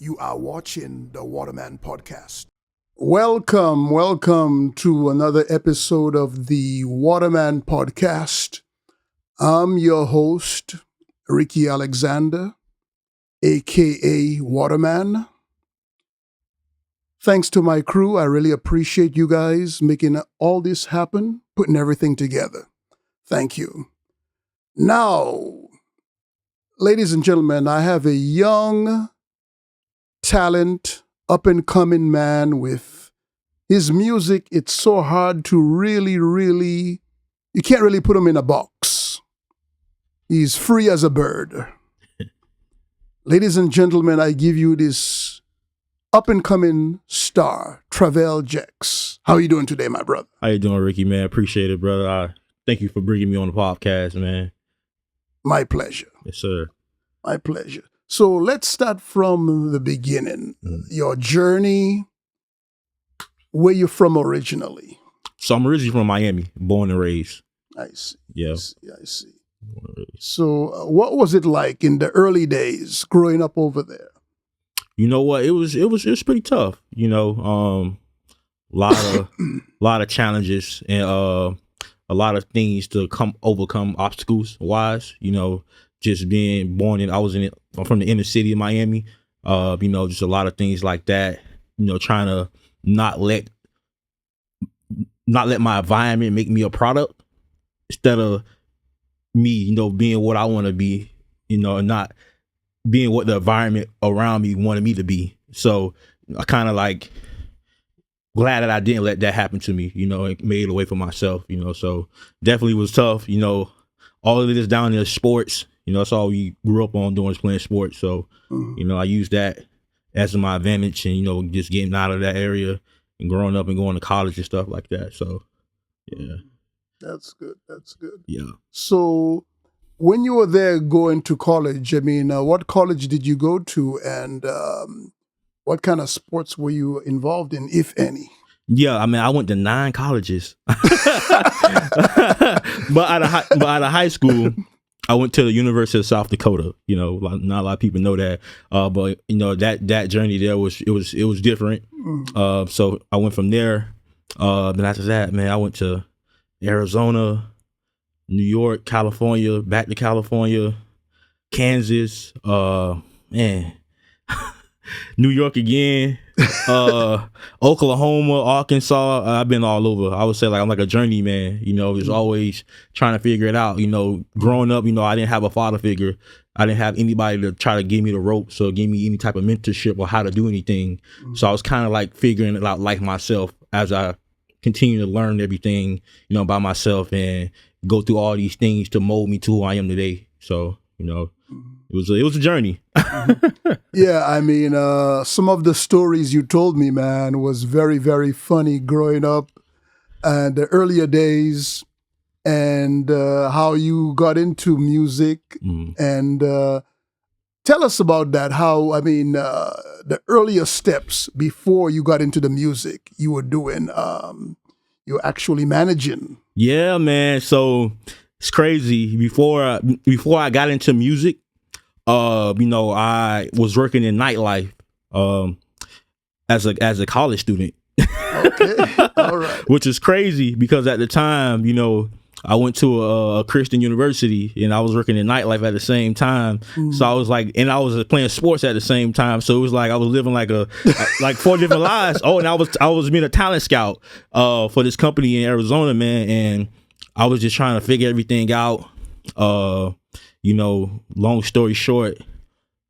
You are watching the Waterman Podcast. Welcome to another episode of the Waterman Podcast. I'm your host, Ricky Alexander, aka Waterman. Thanks to my crew, I really appreciate you guys making all this happen, putting everything together. Thank you. Now, ladies and gentlemen, I have a young talent, up-and-coming man with his music. It's so hard to really, you can't really put him in a box. He's free as a bird. Ladies and gentlemen, I give you this up-and-coming star, Tavell JectX. How are you doing today, my brother? How you doing, Ricky, man? Appreciate it, brother. Thank you for bringing me on the podcast, man. My pleasure. Yes, sir. My pleasure. So let's start from the beginning. Your journey, where you're from originally. So I'm originally from Miami, born and raised. I see. Yeah. I see. So what was it like in the early days growing up over there? You know what? It was pretty tough. You know, lot of challenges and a lot of things to overcome obstacles wise. You know, just being born I'm from the inner city of Miami. You know, just a lot of things like that. You know, trying to not let my environment make me a product instead of me, you know, being what I want to be, you know, and not being what the environment around me wanted me to be. So I kind of like glad that I didn't let that happen to me, you know, and made it away from myself, you know. So definitely was tough, you know. All of it is down in sports, you know. That's all we grew up on doing, is playing sports. So, you know, I used that as my advantage, and you know, just getting out of that area and growing up and going to college and stuff like that. So, yeah. That's good. That's good. Yeah. So when you were there going to college, I mean, what college did you go to, and what kind of sports were you involved in, if any? Yeah, I mean, I went to 9 colleges, but out of high school, I went to the University of South Dakota. You know, not a lot of people know that, but you know that journey there was different. So I went from there. Then after that, man, I went to Arizona, New York, California, back to California, Kansas, man, New York again, Oklahoma, Arkansas. I've been all over. I would say like I'm like a journeyman, you know, just always trying to figure it out. You know, growing up, you know, I didn't have a father figure. I didn't have anybody to try to give me the ropes or give me any type of mentorship or how to do anything. So I was kind of like figuring it out like myself as I continue to learn everything, you know, by myself and go through all these things to mold me to who I am today. So, you know, it was a journey. Yeah, I mean, some of the stories you told me, man, was very, very funny growing up and the earlier days, and how you got into music. And tell us about that. How, I mean, the earlier steps before you got into the music you were doing, you're actually managing. Yeah, man. So it's crazy. Before I got into music, you know, I was working in nightlife as a college student. Okay, all right. Which is crazy because at the time, you know, I went to a Christian university and I was working in nightlife at the same time. So I was like, and I was playing sports at the same time. So it was like I was living like like 4 different lives. Oh, and I was being a talent scout for this company in Arizona, man. And I was just trying to figure everything out. You know, long story short,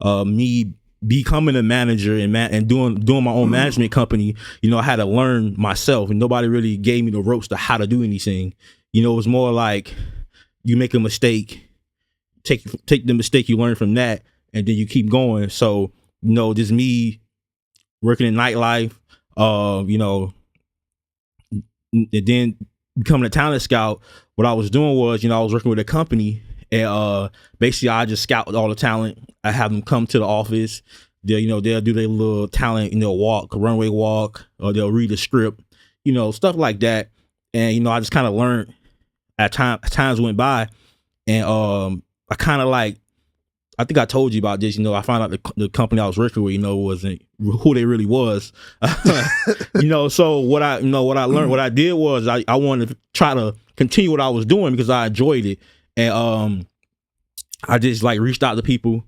me becoming a manager and doing my own management company, you know, I had to learn myself, and nobody really gave me the ropes to how to do anything. You know, it was more like you make a mistake, take the mistake you learn from that, and then you keep going. So, you know, just me working in nightlife, you know, and then becoming a talent scout. What I was doing was, you know, I was working with a company, and basically I just scout all the talent. I have them come to the office. They'll do their little talent, you know, runway walk, or they'll read a script, you know, stuff like that. And, you know, I just kind of learned as times went by, and I kind of like I think I told you about this. I found out the company I was working with, wasn't who they really was. So what I learned, what I did was I wanted to try to continue what I was doing because I enjoyed it, and I just like reached out to people,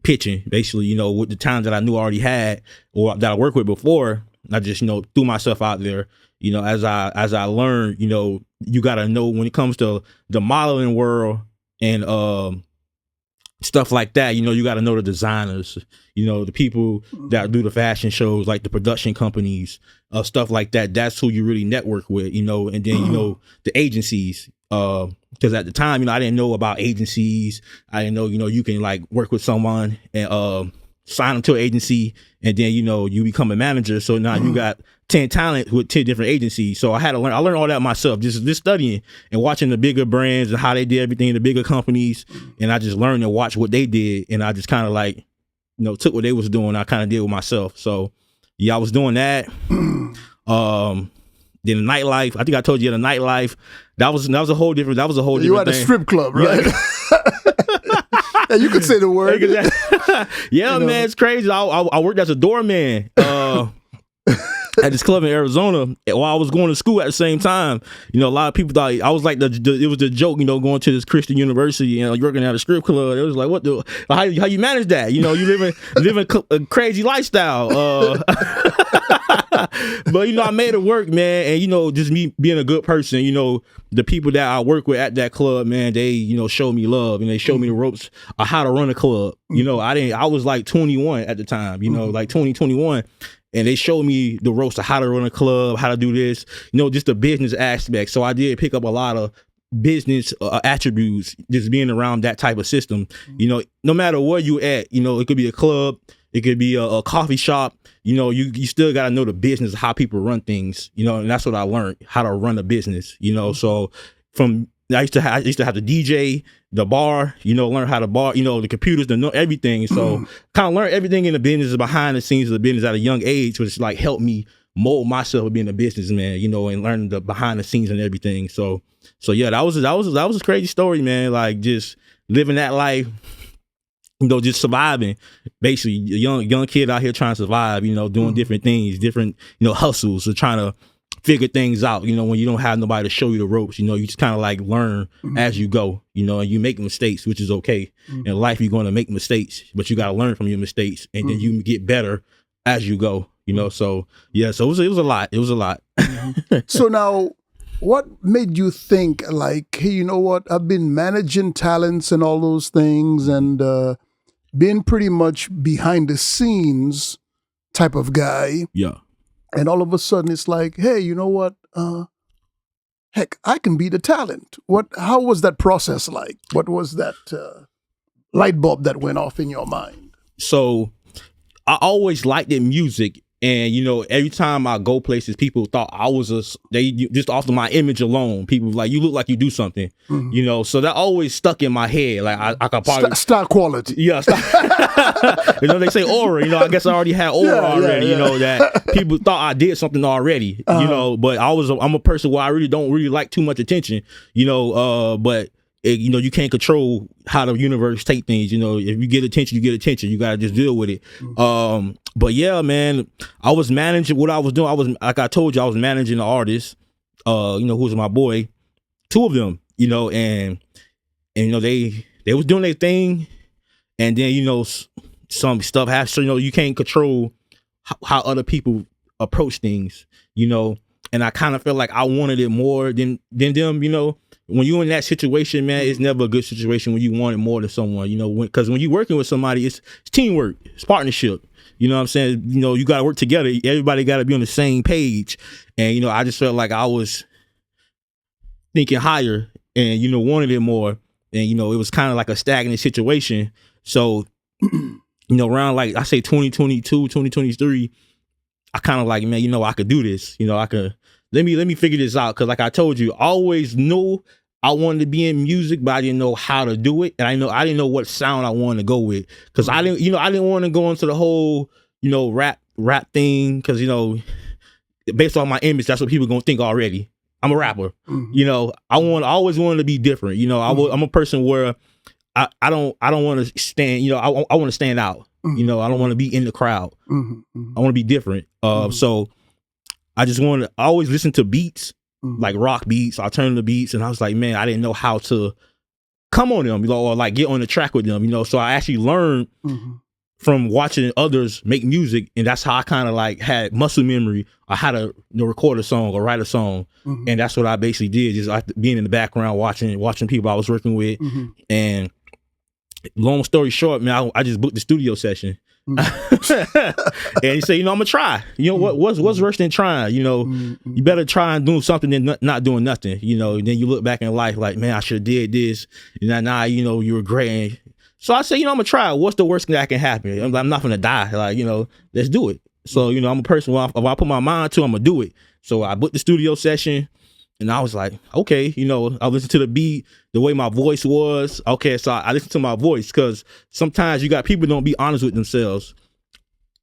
pitching basically, with the talent that I knew I already had or that I worked with before. I just threw myself out there. As I learned, you got to know when it comes to the modeling world and stuff like that, you got to know the designers, the people that do the fashion shows, like the production companies, stuff like that. That's who you really network with, and then the agencies, because at the time, I didn't know about agencies. I didn't know, you can like work with someone and sign them to an agency, and then you become a manager. So now you got 10 talent with 10 different agencies. So I had to learn. I learned all that myself, just studying and watching the bigger brands and how they did everything, the bigger companies, and I just learned and watched what they did, and I just kind of like took what they was doing. I kind of did with myself. So yeah, I was doing that. Then the nightlife. I think I told you the nightlife. That was a whole different. That was a whole you different had thing. A strip club, right? Yeah, you could say the word. Yeah, man, it's crazy. I worked as a doorman at this club in Arizona while I was going to school at the same time. A lot of people thought I was like it was the joke, going to this Christian university, you're working at a strip club. It was like, how you manage that? You living a crazy lifestyle. But I made it work, man. And just me being a good person, the people that I work with at that club, man, they showed me love and they showed me the ropes of how to run a club. I was like 21 at the time, like 21. And they showed me the ropes of how to run a club, how to do this, just the business aspect. So I did pick up a lot of business attributes just being around that type of system. No matter where you at, it could be a club, it could be a coffee shop. You still got to know the business, how people run things, and that's what I learned, how to run a business, so from I used to have the DJ, the bar, learn how to bar, the computers, the everything. So kind of learn everything in the business, behind the scenes of the business at a young age, which like helped me mold myself being a businessman, and learn the behind the scenes and everything. So yeah, that was a crazy story, man. Like just living that life, just surviving, basically a young kid out here trying to survive, doing different things, different, hustles, or trying to figure things out, when you don't have nobody to show you the ropes, you just kind of like learn as you go, and you make mistakes, which is okay. In life, you're going to make mistakes, but you got to learn from your mistakes, and then you get better as you go, so yeah, so it was a lot. It was a lot. So now, what made you think like, hey, you know what? I've been managing talents and all those things and been pretty much behind the scenes type of guy. Yeah. And all of a sudden it's like, hey, you know what? Heck, I can be the talent. How was that process like? What was that light bulb that went off in your mind? So I always liked the music. And, every time I go places, people thought I was just off of my image alone. People were like, you look like you do something, so that always stuck in my head. Like I could probably. Star quality. Yeah. They say aura, I guess I already had aura already, that people thought I did something already, but I'm a person where I don't really like too much attention, but you can't control how the universe take things. If you get attention, you get attention. You got to just deal with it. But yeah, man, I was managing what I was doing. I was, like I told you, I was managing the artists, who was my boy, two of them, and they was doing their thing. And then, some stuff has to, you can't control how other people approach things, and I kind of felt like I wanted it more than them, When you're in that situation, man, it's never a good situation when you want it more than someone, because when you're working with somebody, it's teamwork, it's partnership. You know what I'm saying? You got to work together. Everybody got to be on the same page. And, I just felt like I was thinking higher and, wanted it more. And, it was kind of like a stagnant situation. So, around like, I say 2022, 2023, I kind of like, man, I could do this. I could. Let me figure this out, because like I told you, I always knew I wanted to be in music, but I didn't know how to do it, and I didn't know what sound I wanted to go with, because I didn't want to go into the whole rap thing, because based on my image, that's what people gonna think already. I'm a rapper, I always wanted to be different. I'm a person where I don't want to stand, you know, I want to stand out. Mhm. You know, I don't want to be in the crowd. Mhm. Mhm. I want to be different. So I just want to always listen to beats, Mhm. like rock beats, alternative beats, and I was like, man, I didn't know how to come on them, you know, or like get on the track with them, you know. So I actually learned Mhm. from watching others make music, and that's how I kind of like had muscle memory on how to, you know, record a song or write a song. Mhm. And that's what I basically did, just like being in the background watching people I was working with. Mhm. And long story short, man, I just booked the studio session. Mhm. And he said, you know, I'm gonna try. You know, what's worse than trying? You know, Mhm. you better try and do something than not doing nothing. You know, and then you look back in life like, man, I should have did this. And now, you know, you regret. So I said, you know, I'm gonna try. What's the worst thing that can happen? I'm not gonna die. Like, you know, let's do it. So, you know, I'm a person, if I put my mind to, I'm gonna do it. So I booked the studio session. And I was like, okay, you know, I listened to the beat, the way my voice was. Okay, so I listened to my voice, because sometimes you got people don't be honest with themselves.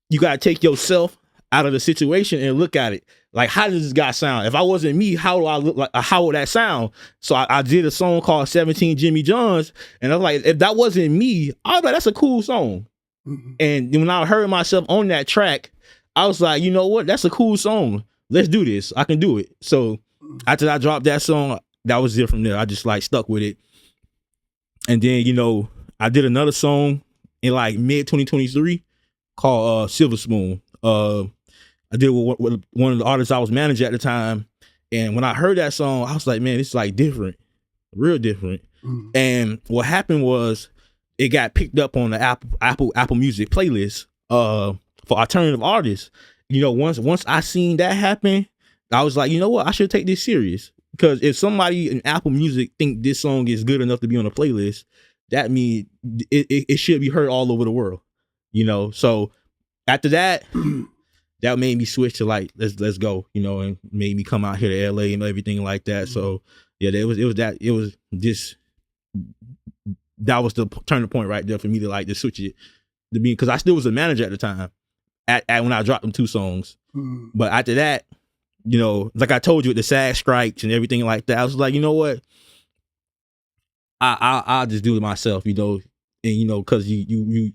You got to take yourself out of the situation and look at it. Like, how does this guy sound? If I wasn't me, how do I look like? How would that sound? So I did a song called 17 Jimmy Johns. And I was like, if that wasn't me, I was like, that's a cool song. Mhm. And when I heard myself on that track, I was like, you know what? That's a cool song. Let's do this. I can do it. So after I dropped that song, that was it from there. I just like stuck with it. And then, you know, I did another song in like mid 2023 called Silver Spoon. I did with one of the artists I was managing at the time. And when I heard that song, I was like, man, it's like different, real different. Mhm. And what happened was it got picked up on the Apple Music playlist for alternative artists. You know, once I seen that happen, I was like, you know what? I should take this serious, because if somebody in Apple Music think this song is good enough to be on a playlist, that means it should be heard all over the world. You know, so after that, that made me switch to like let's go. You know, and made me come out here to LA and everything like that. So yeah, that was the turning point right there for me to like to switch it to me, because I still was a manager at the time at when I dropped them 2 songs. Mhm. But after that, you know, like I told you, with the SAG strikes and everything like that, I was like, you know what? I'll just do it myself, you know. And you know, because you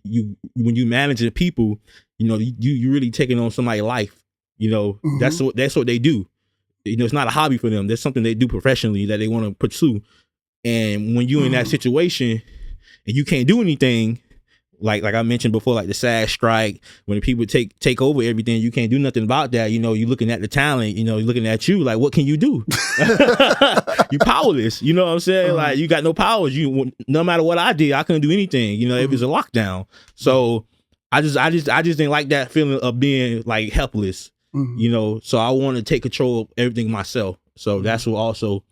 when you managing people, you know, you really taking on somebody's life. You know, that's what they do. You know, it's not a hobby for them. That's something they do professionally that they want to pursue. And when you're in that situation and you can't do anything, like I mentioned before, like the SAG strike, when the people take over everything, you can't do nothing about that. You know, you're looking at the talent, you know, you're looking at you, like, what can you do? You powerless. You know what I'm saying? Like, you got no powers. You, no matter what I did, I couldn't do anything. You know, it was a lockdown. So I just didn't like that feeling of being like helpless. You know, so I want to take control of everything myself. So that's what also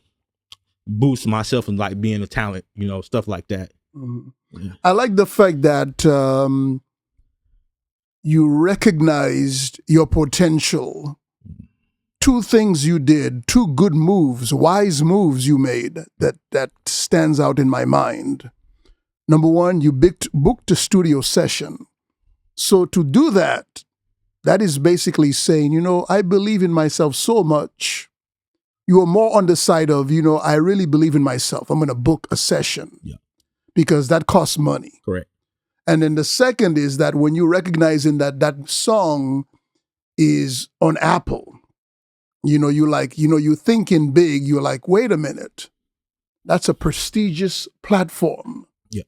boosts myself and like being a talent. You know, stuff like that. I like the fact that you recognized your potential. 2 things you did, 2 good moves, wise moves you made that stands out in my mind. Number 1, you booked a studio session. So to do that, that is basically saying, you know, I believe in myself so much. You are more on the side of, you know, I really believe in myself. I'm going to book a session. Yeah. Because that costs money. Correct. And then the second is that when you recognizing that song is on Apple, you know, you're thinking big, you're like, wait a minute, that's a prestigious platform. Yeah.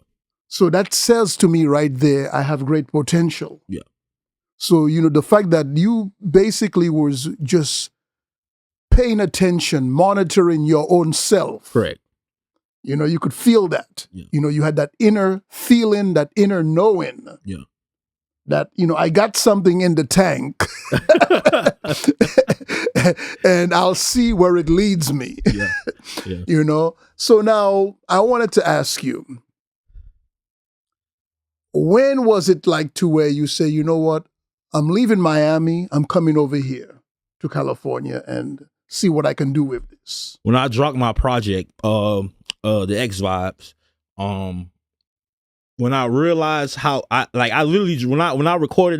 So that says to me right there, I have great potential. Yeah. So, you know, the fact that you basically was just paying attention, monitoring your own self. Correct. You know, you could feel that. Yeah. You know, you had that inner feeling, that inner knowing. Yeah. That, you know, I got something in the tank and I'll see where it leads me. Yeah. Yeah. You know? So now I wanted to ask you, when was it like to where you say, you know what, I'm leaving Miami, I'm coming over here to California and see what I can do with this? When I dropped my project, the X Vibes, when I realized how I literally, when I recorded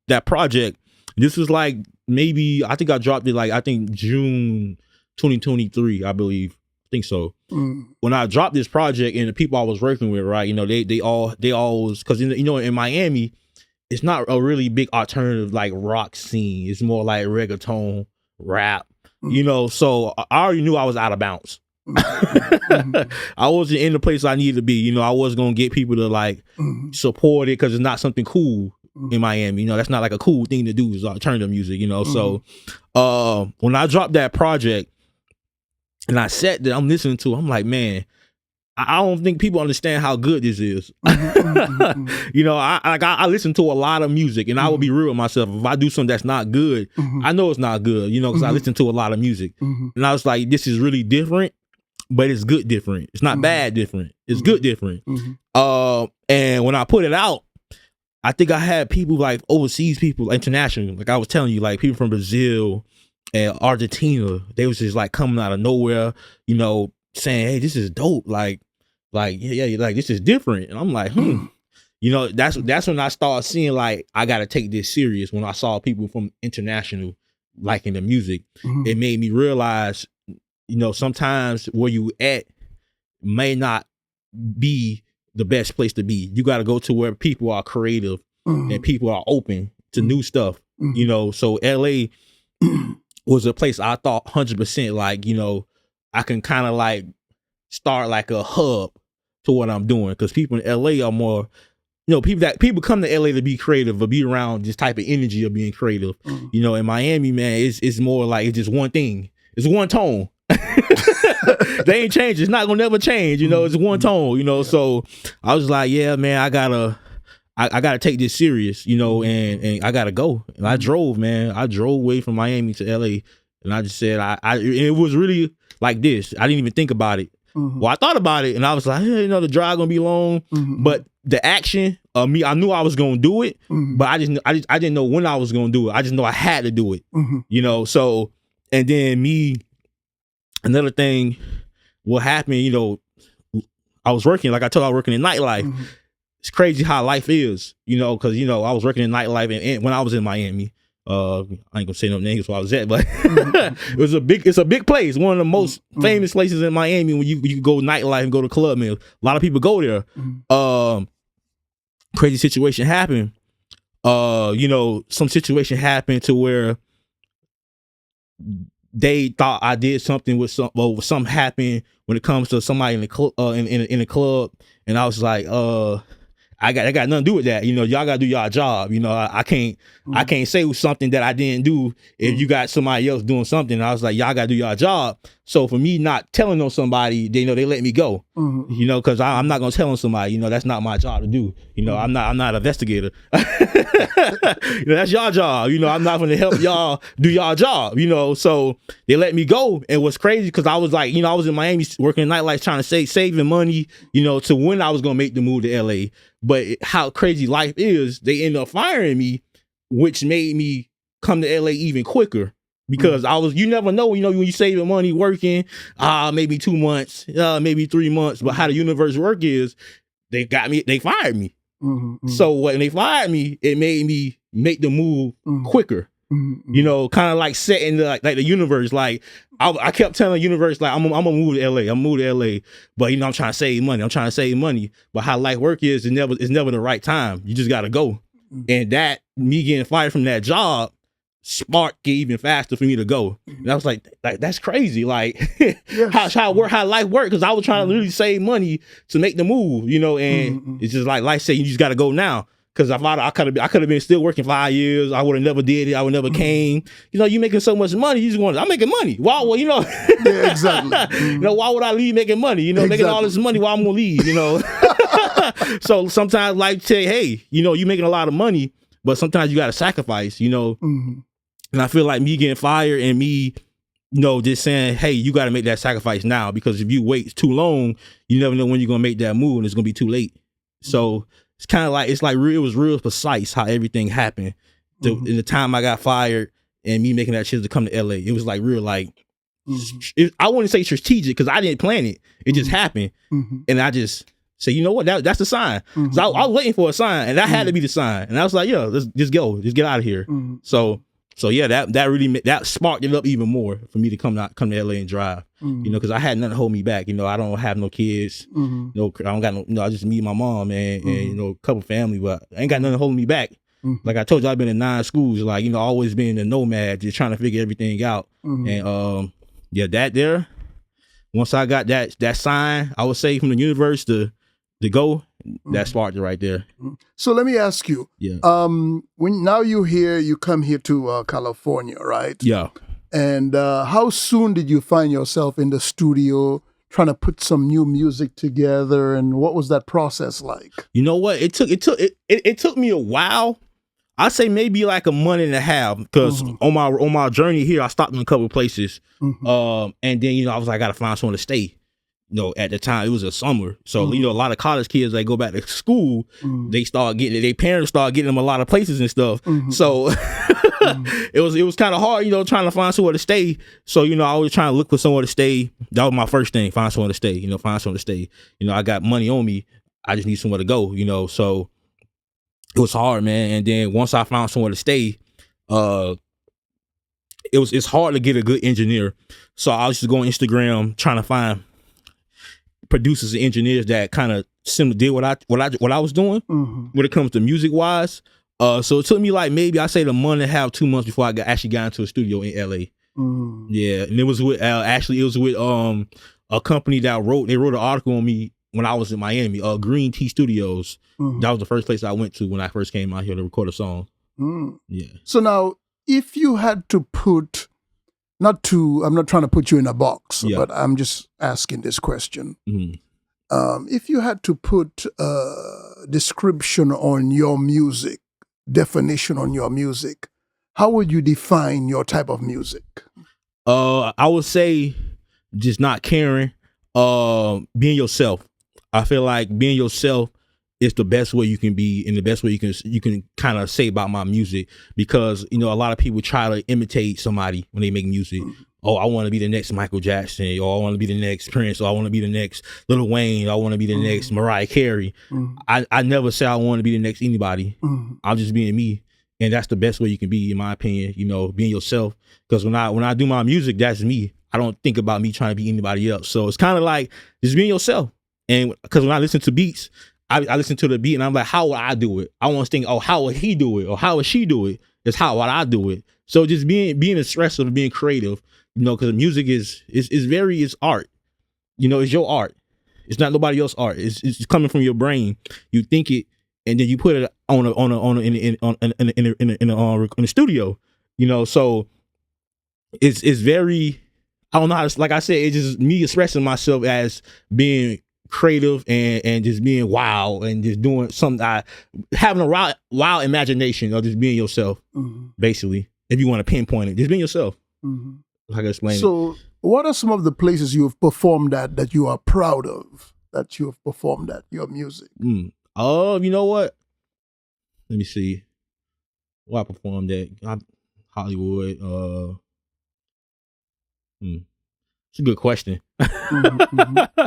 that project, this was like maybe, I think I dropped it like, I think June 2023, I believe. think so. When I dropped this project and the people I was working with, right, you know, they all was, because you know, in Miami, it's not a really big alternative like rock scene. It's more like reggaeton, rap, you know. So I already knew I was out of bounds. I wasn't in the place I needed to be. You know, I was gonna get people to like support it because it's not something cool in Miami. You know, that's not like a cool thing to do is alternative music. You know, so when I dropped that project and I sat there, I'm listening to it, I'm like, man, I don't think people understand how good this is. You know, I listen to a lot of music, and I will be real with myself. If I do something that's not good, I know it's not good, you know, because I listen to a lot of music. And I was like, this is really different, but it's good different. It's not bad different. It's good different. And when I put it out, I think I had people like overseas people, international, like I was telling you, like people from Brazil and Argentina. They was just like coming out of nowhere, you know, saying, hey, this is dope. Like, yeah, like this is different. And I'm like, you know, that's when I started seeing like, I got to take this serious. When I saw people from international liking the music, it made me realize, you know, sometimes where you at may not be the best place to be. You got to go to where people are creative and people are open to new stuff, you know. So LA was a place I thought 100% like, you know, I can kind of like start like a hub to what I'm doing, because people in LA are more, you know, people come to LA to be creative or be around this type of energy of being creative. You know, in Miami, man, it's more like it's just one thing. It's one tone. They ain't changed. It's not gonna never change. You know, it's one tone. You know, so I was like, yeah, man, I gotta take this serious. You know, and I gotta go. And I drove, man. I drove away from Miami to LA, and I just said, it was really like this. I didn't even think about it. Well, I thought about it, and I was like, hey, you know, the drive gonna be long, but the action of me, I knew I was gonna do it, but I didn't know when I was gonna do it. I just know I had to do it. You know, so, and then another thing, what happened, you know, I was working, like I told you, I was working in nightlife. It's crazy how life is, you know, because, you know, I was working in nightlife and when I was in Miami. I ain't gonna say no names where I was at, but it's a big place. One of the most famous places in Miami when you can go nightlife and go to club meals. A lot of people go there. Crazy situation happened. You know, some situation happened to where they thought I did something with something happened when it comes to somebody in the in the club, and I was like, I got nothing to do with that. You know, y'all gotta do y'all job. You know, I can't say something that I didn't do if you got somebody else doing something. And I was like, y'all gotta do y'all job. So for me not telling on somebody, they let me go. You know, because I'm not gonna tell on somebody. You know, that's not my job to do. You know, I'm not an investigator. You know, that's y'all job. You know, I'm not gonna help y'all do y'all job. You know, so they let me go. And what's crazy, because I was like, you know, I was in Miami working in nightlife trying to saving money, you know, to when I was gonna make the move to LA. But how crazy life is, they ended up firing me, which made me come to LA even quicker, because you never know, you know, when you saving money working, maybe 2 months, maybe 3 months. But how the universe work is, they fired me. So when they fired me, it made me make the move quicker. You know, kind of like setting like the universe. Like I kept telling the universe, like I'm gonna move to LA. I'm gonna move to LA, but you know, I'm trying to save money. But how life work is, it's never the right time. You just gotta go. And that me getting fired from that job sparked it even faster for me to go. And I was like that's crazy. Like how life work, because I was trying to literally save money to make the move. You know, and it's just like life saying you just gotta go now. Because I could have been still working 5 years. I would have never did it. I would never came. You know, you making so much money. You just want, I'm making money. Why? Well, you know. Yeah, exactly. You know, why would I leave making money? You know, making all this money, why I'm gonna leave? You know. So sometimes life say, hey, you know, you making a lot of money, but sometimes you got to sacrifice. You know. And I feel like me getting fired and me, you know, just saying, hey, you got to make that sacrifice now, because if you wait too long, you never know when you're gonna make that move, and it's gonna be too late. So. It's kind of like, it was real precise how everything happened. In the time I got fired and me making that choice to come to LA, it was like real, like, I wouldn't say strategic, because I didn't plan it. It just happened. And I just say, you know what, that's the sign. So I was waiting for a sign, and that had to be the sign. And I was like, yeah, let's just go. Just get out of here. So So yeah, that really that sparked it up even more for me to come to LA and drive. You know, because I had nothing to hold me back. You know, I don't have no kids. No, I don't got no. You know, I just me and my mom and you know, a couple family, but I ain't got nothing holding me back. Like I told you, I've been in 9 schools. Like, you know, always been a nomad, just trying to figure everything out. And yeah, that there. Once I got that sign, I would say from the universe to go, that sparked it right there. So let me ask you. Yeah. When now you come here to California, right? Yeah. And how soon did you find yourself in the studio trying to put some new music together? And what was that process like? You know what? It took me a while. I'd say maybe like a month and a half, because on my journey here, I stopped in a couple of places. And then, you know, I was like, I gotta find somewhere to stay. You know, at the time it was a summer, so you know, a lot of college kids, they go back to school, they start getting, their parents start getting them a lot of places and stuff. So it was kind of hard, you know, trying to find somewhere to stay. So, you know, I was trying to look for somewhere to stay. That was my first thing, find somewhere to stay. You know, find somewhere to stay. You know, I got money on me, I just need somewhere to go. You know, so it was hard, man. And then once I found somewhere to stay, it's hard to get a good engineer. So I was just going on Instagram trying to find producers and engineers that kind of similar did what I was doing when it comes to music wise. So it took me like maybe I say a month and a half, 2 months before I actually got into a studio in LA. Yeah, and it was with a company that wrote an article on me when I was in Miami, Green Tea Studios. That was the first place I went to when I first came out here to record a song. Yeah. So now, if you had to put, I'm not trying to put you in a box, but I'm just asking this question. If you had to put a description on your music, definition on your music, how would you define your type of music? I would say just not caring, being yourself. I feel like being yourself is the best way you can be, and the best way you can kind of say about my music, because, you know, a lot of people try to imitate somebody when they make music. Oh, I want to be the next Michael Jackson, or I want to be the next Prince, or I want to be the next Lil Wayne, or I want to be the next Mariah Carey. I never say I want to be the next anybody. I'm just being me, and that's the best way you can be, in my opinion. You know, being yourself. Because when I do my music, that's me. I don't think about me trying to be anybody else. So it's kind of like just being yourself. And because when I listen to beats, I listen to the beat and I'm like, how would I do it? I want to think, oh, how would he do it? Or how would she do it? It's how would I do it? So just being expressive and being creative, you know, because music is art. You know, it's your art. It's not nobody else's art. It's coming from your brain. You think it, and then you put it in the studio. You know, so it's very, I don't know how to, like I said, it's just me expressing myself as being creative and just being wild and just doing something, having a wild imagination, or just being yourself, basically. If you want to pinpoint it, just being yourself. I can explain it. So what are some of the places you have performed at that you are proud of, that you have performed at, your music? Oh, you know what? Let me see. Well, I performed at Hollywood. It's a good question. I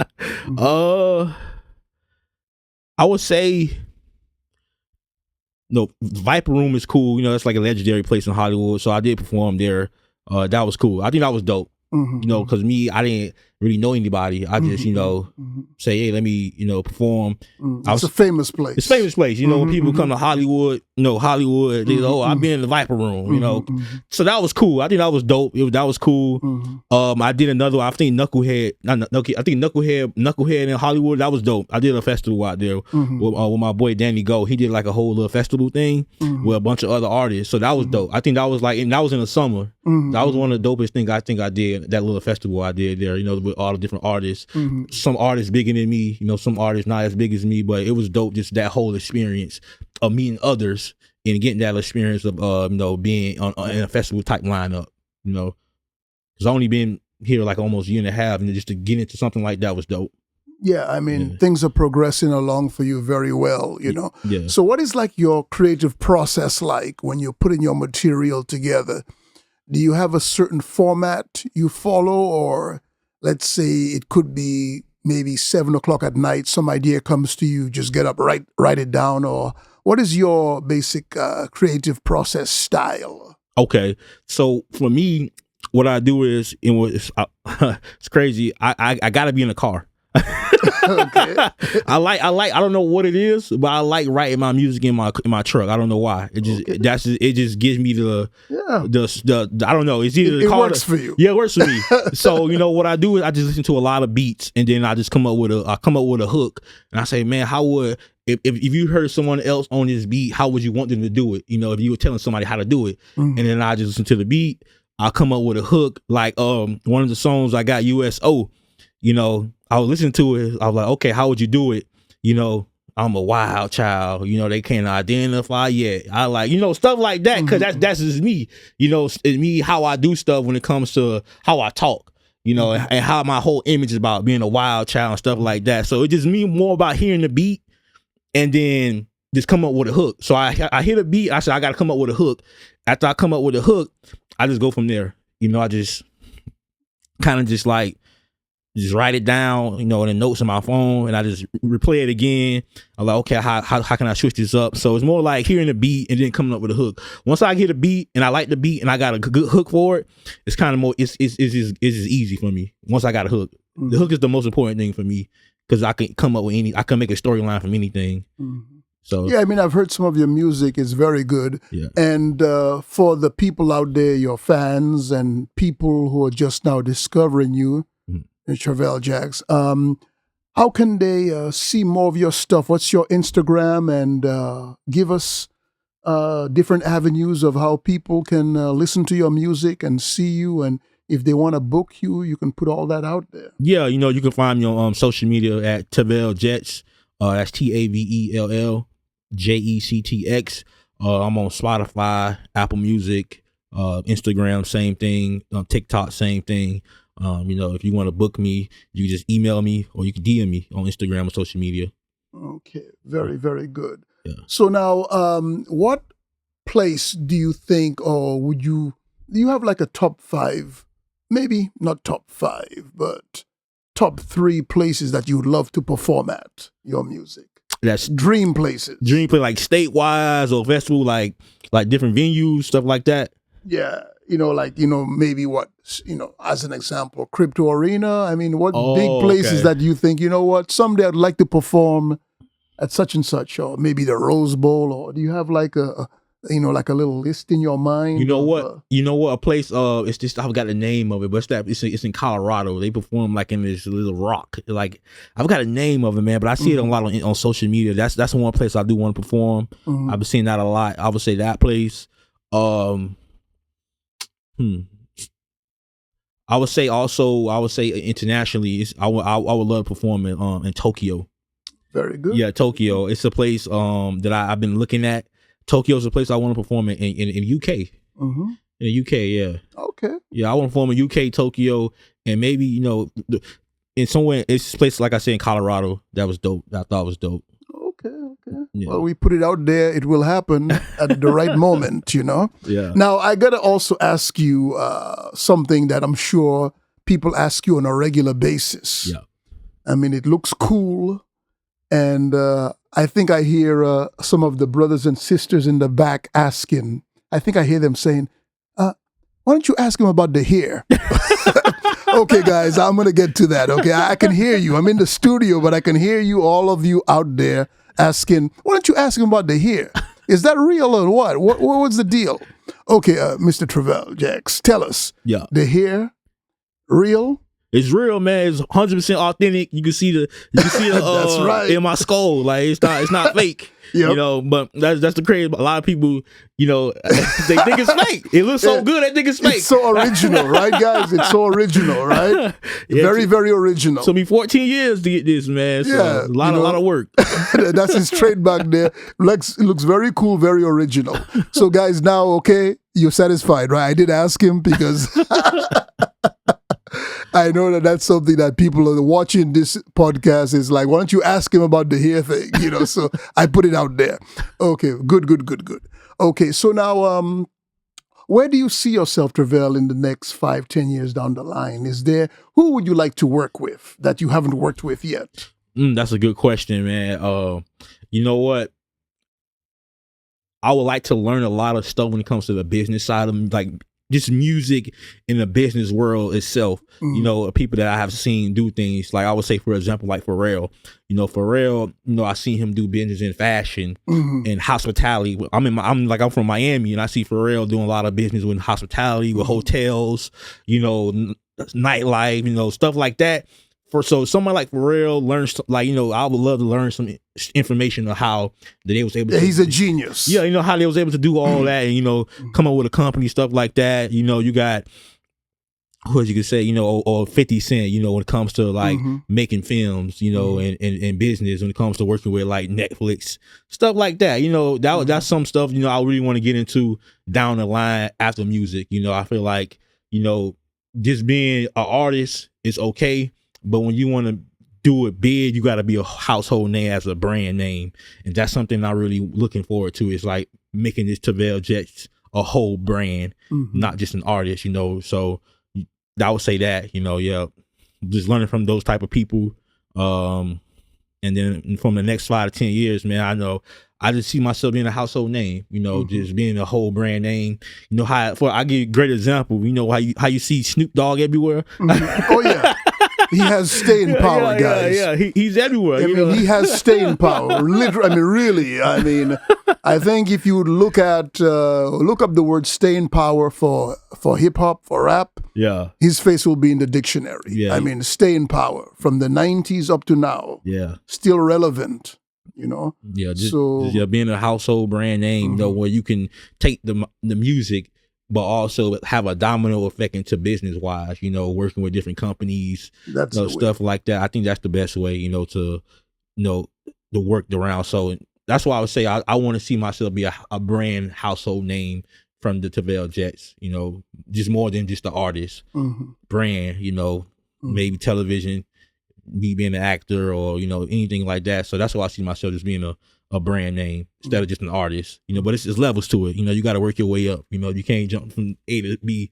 would say, no, Viper Room is cool. You know, it's like a legendary place in Hollywood. So I did perform there. That was cool. I think that was dope. You know, because I didn't really know anybody. I just, you know, say, hey, let me, you know, perform. It's a famous place. It's a famous place. You know, when people come to Hollywood, they go, oh, I've been in the Viper Room, you know. So that was cool. I think that was dope. That was cool. I did another one. I think Knucklehead in Hollywood. That was dope. I did a festival out there with my boy Danny Go. He did like a whole little festival thing with a bunch of other artists. So that was dope. I think that was and that was in the summer. That was one of the dopest things I think I did, that little festival I did there, you know, with all the different artists. Some artists bigger than me, you know, some artists not as big as me, but it was dope, just that whole experience of meeting others and getting that experience of, you know, being in a festival type lineup, you know. Because I only been here like almost a year and a half, and just to get into something like that was dope. Yeah, I mean, things are progressing along for you very well, you know. Yeah. So what is like your creative process like when you're putting your material together? Do you have a certain format you follow, or let's say it could be maybe 7 o'clock at night, some idea comes to you, just get up, write it down, or what is your basic creative process style? Okay, so for me, what I do is it's crazy. I gotta be in the car. Okay. I don't know what it is, but I like writing my music in my truck. I don't know why. It just gives me Yeah. the I don't know. It's either It works for you. Yeah, it works for me. So what I do is I just listen to a lot of beats, and then I just come up with a hook, and I say, man, how would if you heard someone else on this beat, how would you want them to do it? If you were telling somebody how to do it, and then I just listen to the beat, I'll come up with a hook. Like one of the songs I got, USO. I was listening to it. I was like, okay, how would you do it? I'm a wild child. They can't identify yet. I like, stuff like that, because that's just me. It's me, how I do stuff when it comes to how I talk. And how my whole image is about being a wild child and stuff like that. So it's just me more about hearing the beat and then just come up with a hook. So I hear the beat. I said I got to come up with a hook. After I come up with a hook, I just go from there. I just kind of just write it down, in the notes on my phone, and I just replay it again. I'm like, okay, how can I switch this up? So it's more like hearing the beat and then coming up with a hook. Once I hear the beat and I like the beat and I got a good hook for it, it's kind of more, it's just easy for me. Once I got a hook, the hook is the most important thing for me, because I can come up with I can make a storyline from anything. So yeah, I mean, I've heard some of your music is very good. Yeah. And for the people out there, your fans and people who are just now discovering you, Tavell Jax, how can they see more of your stuff? What's your Instagram? And give us different avenues of how people can listen to your music and see you. And if they want to book you, you can put all that out there. Yeah, you can find me on social media at Tavell Jects. That's TAVELL JECTX. I'm on Spotify, Apple Music, Instagram, same thing. TikTok, same thing. If you want to book me, you just email me or you can DM me on Instagram or social media. Okay, very, very good. Yeah. So now, what place do you think, or do you have like a top 5, maybe not top 5, but top 3 places that you would love to perform at your music? That's dream places. Dream play, like state-wise or festival, like different venues, stuff like that. Yeah. Maybe what, as an example, Crypto Arena. I mean, what big places that you think, someday I'd like to perform at such and such, or maybe the Rose Bowl, or do you have like a little list in your mind? You know what? A place, it's just, I've got the name of it, but it's in Colorado. They perform like in this little rock. Like, I've got a name of it, man, but I see it a lot on social media. That's one place I do want to perform. I've been seeing that a lot. I would say that place. I would say internationally, I would love to perform in Tokyo. Very good. Yeah, Tokyo. It's a place that I've been looking at. Tokyo's a place I want to perform in UK. In the UK, yeah. Okay. Yeah, I want to perform in UK, Tokyo, and maybe in somewhere. It's a place, like I said, in Colorado. That was dope. I thought was dope. Okay. Yeah. Well, we put it out there. It will happen at the right moment, Yeah. Now, I got to also ask you something that I'm sure people ask you on a regular basis. Yeah. I mean, it looks cool. And I think I hear some of the brothers and sisters in the back asking, I think I hear them saying, why don't you ask him about the hair? Okay, guys, I'm going to get to that. Okay, I can hear you. I'm in the studio, but I can hear you, all of you out there asking, why don't you ask him about the hair? Is that real or what? What's the deal? Okay, Mr. Tavell Jax, tell us. Yeah. The hair, real? It's real, man. It's 100% authentic. You can see the That's right. in my skull. Like, it's not fake. Yep. But that's the crazy. A lot of people, they think it's fake. It looks so good, they think it's fake. It's so original, right, guys? It's so original, right? Yeah, very, very original. It took me 14 years to get this, man. So Yeah, a lot of work. That's his trademark there. It looks very cool, very original. So, guys, now, okay, you're satisfied, right? I did ask him because I know that's something that people are watching this podcast is like, why don't you ask him about the hair thing? So I put it out there. Okay, good. Okay, so now, where do you see yourself, Tavell, in the next 5-10 years down the line? Who would you like to work with that you haven't worked with yet? That's a good question, man. You know what? I would like to learn a lot of stuff when it comes to the business side of like just music in the business world itself. You know, people that I have seen do things like I would say, for example, like Pharrell. You know, Pharrell. You know, I seen him do business in fashion and hospitality. I'm from Miami, and I see Pharrell doing a lot of business with hospitality, with hotels. You know, nightlife. You know, stuff like that. So someone like Pharrell learns, like, you know, I would love to learn some information of how they was able to. He's a genius. Yeah, you know, how they was able to do all that and, you know, come up with a company, stuff like that. You know, you got, what you could say, you know, or 50 Cent, you know, when it comes to like making films, you know, and business, when it comes to working with like Netflix, stuff like that. You know, that's some stuff, you know, I really want to get into down the line after music. You know, I feel like, you know, just being an artist is okay. But when you want to do it big, you got to be a household name as a brand name. And that's something I'm really looking forward to. Is like making this Tavell Jets a whole brand, not just an artist, you know. So I would say that, you know, yeah, just learning from those type of people. And then from the next 5 to 10 years, man, I know I just see myself being a household name, you know, just being a whole brand name. You know, I give you a great example. You know, how you see Snoop Dogg everywhere. Oh, yeah. He has staying power, guys. Yeah, he's everywhere. I mean, he has staying power. Literally, I mean, really. I mean, I think if you look up the word staying power for hip hop, for rap, his face will be in the dictionary. Yeah, I mean, staying power from the 90s up to now. Yeah, still relevant. You know. Yeah, just being a household brand name, you know, where you can take the music, but also have a domino effect into business wise, you know, working with different companies, that's you know, stuff like that. I think that's the best way, you know, to, you know, to work around. So that's why I would say I want to see myself be a brand household name from the Tavell Jets, you know, just more than just the artist brand, you know, maybe television, me being an actor or, you know, anything like that. So that's why I see myself as being a brand name instead of just an artist, you know, but it's levels to it. You know, you got to work your way up. You know, you can't jump from A to B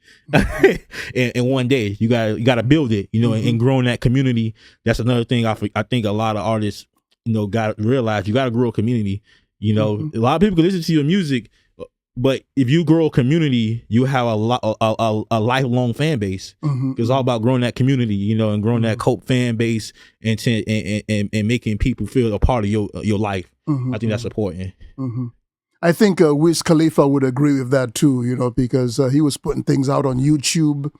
in one day. You got to build it, you know, and growing that community. That's another thing I think a lot of artists, you know, got to realize. You got to grow a community. You know, a lot of people can listen to your music, but if you grow a community, you have a lifelong fan base. It's all about growing that community, you know, and growing that cult fan base and making people feel a part of your life. I think that's important. I think Wiz Khalifa would agree with that too, you know, because he was putting things out on YouTube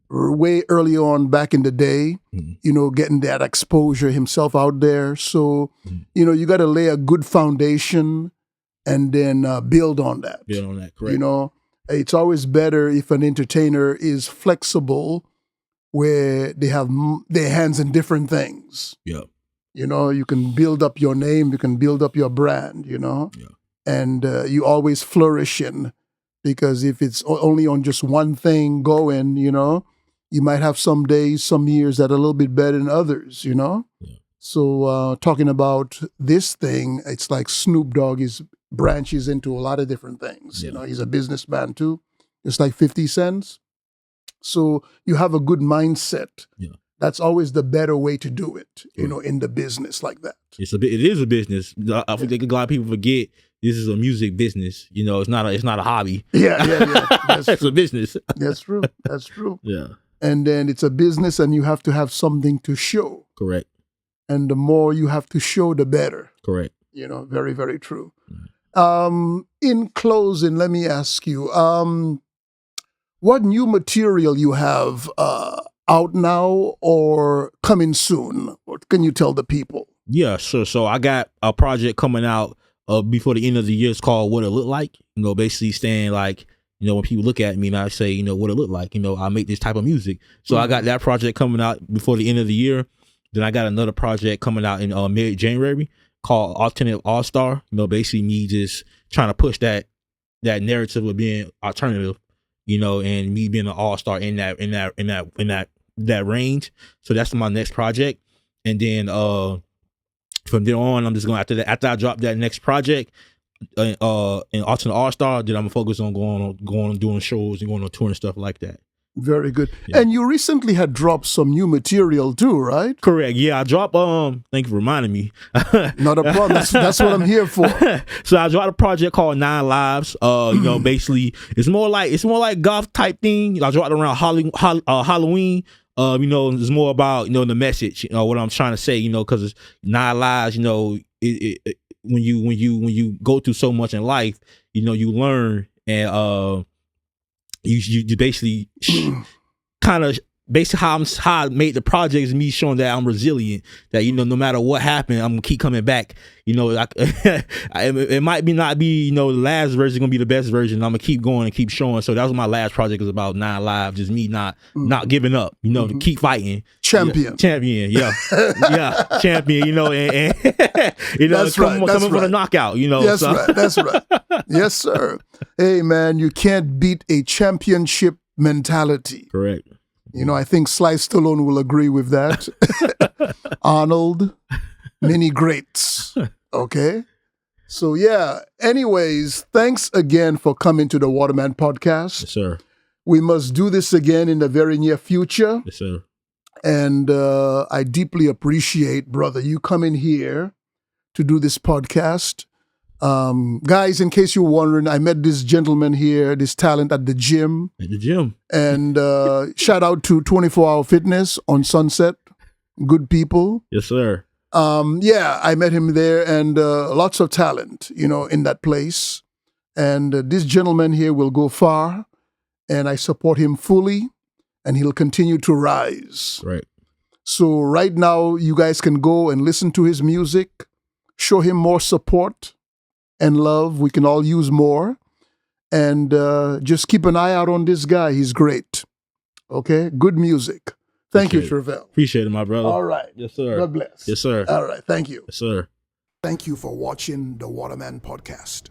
way early on back in the day, you know, getting that exposure himself out there. So, you know, you got to lay a good foundation and then build on that. Build on that, correct. You know, it's always better if an entertainer is flexible where they have their hands in different things. Yeah. You know, you can build up your name, you can build up your brand, you know, and you always flourish in, because if it's only on just one thing going, you know, you might have some days, some years that are a little bit better than others, you know. Yeah. So talking about this thing, it's like Snoop Dogg branches into a lot of different things. You know, he's a businessman too, just like 50 Cent. So you have a good mindset. Yeah. That's always the better way to do it, you know, in the business like that. It is a business. I think a lot of people forget this is a music business. You know, it's not a hobby. Yeah. It's a business. That's true. That's true. Yeah. And then it's a business and you have to have something to show. Correct. And the more you have to show, the better. Correct. You know, very, very true. In closing, let me ask you, what new material you have out now or coming soon? What can you tell the people? Yeah, sure. So I got a project coming out before the end of the year. It's called What It Look Like. You know, basically saying like, you know, when people look at me and I say, you know, what it look like, you know, I make this type of music. So I got that project coming out before the end of the year. Then I got another project coming out in mid-January called Alternative All-Star. You know, basically me just trying to push that narrative of being alternative, you know, and me being an all-star in that range. So that's my next project. And then from there on, I'm just going after I drop that next project in Alternate All-Star, then I'm gonna focus on going on doing shows and going on tour and stuff like that. Very good. And you recently had dropped some new material too, right? Correct. Yeah, I dropped. Thank you for reminding me. Not a problem. That's what I'm here for. So I dropped a project called 9 Lives. You know, basically, it's more like goth type thing. I dropped it around Halloween. You know, it's more about, you know, the message. You know what I'm trying to say. You know, because it's 9 lives. You know, when you go through so much in life, you know, you learn, and you basically kind of basically how I made the project is me showing that I'm resilient, that, you know, no matter what happened, I'm gonna keep coming back. You know, it might not be, you know, the last version gonna be the best version. I'm gonna keep going and keep showing. So that was my last project, is about 9 lives, just me not giving up, you know, to keep fighting. Champion, yeah. Champion, you know, and you know, coming for the knockout, you know. That's right. Yes, sir. Hey, man, you can't beat a championship mentality. Correct. You know, I think Sly Stallone will agree with that. Arnold, many greats. Okay. So, yeah. Anyways, thanks again for coming to the Waterman Podcast. Yes, sir. We must do this again in the very near future. Yes, sir. And I deeply appreciate, brother, you coming here to do this podcast. Guys, in case you're wondering, I met this gentleman here, this talent at the gym. And shout out to 24 Hour Fitness on Sunset. Good people. Yes, sir. Yeah, I met him there, and lots of talent, you know, in that place. And this gentleman here will go far, and I support him fully, and he'll continue to rise. Right. So right now, you guys can go and listen to his music, show him more support and love. We can all use more. And just keep an eye out on this guy. He's great. Okay? Good music. Thank you, Tavell. Appreciate it, my brother. All right. Yes, sir. God bless. Yes, sir. All right. Thank you. Yes, sir. Thank you for watching the Waterman Podcast.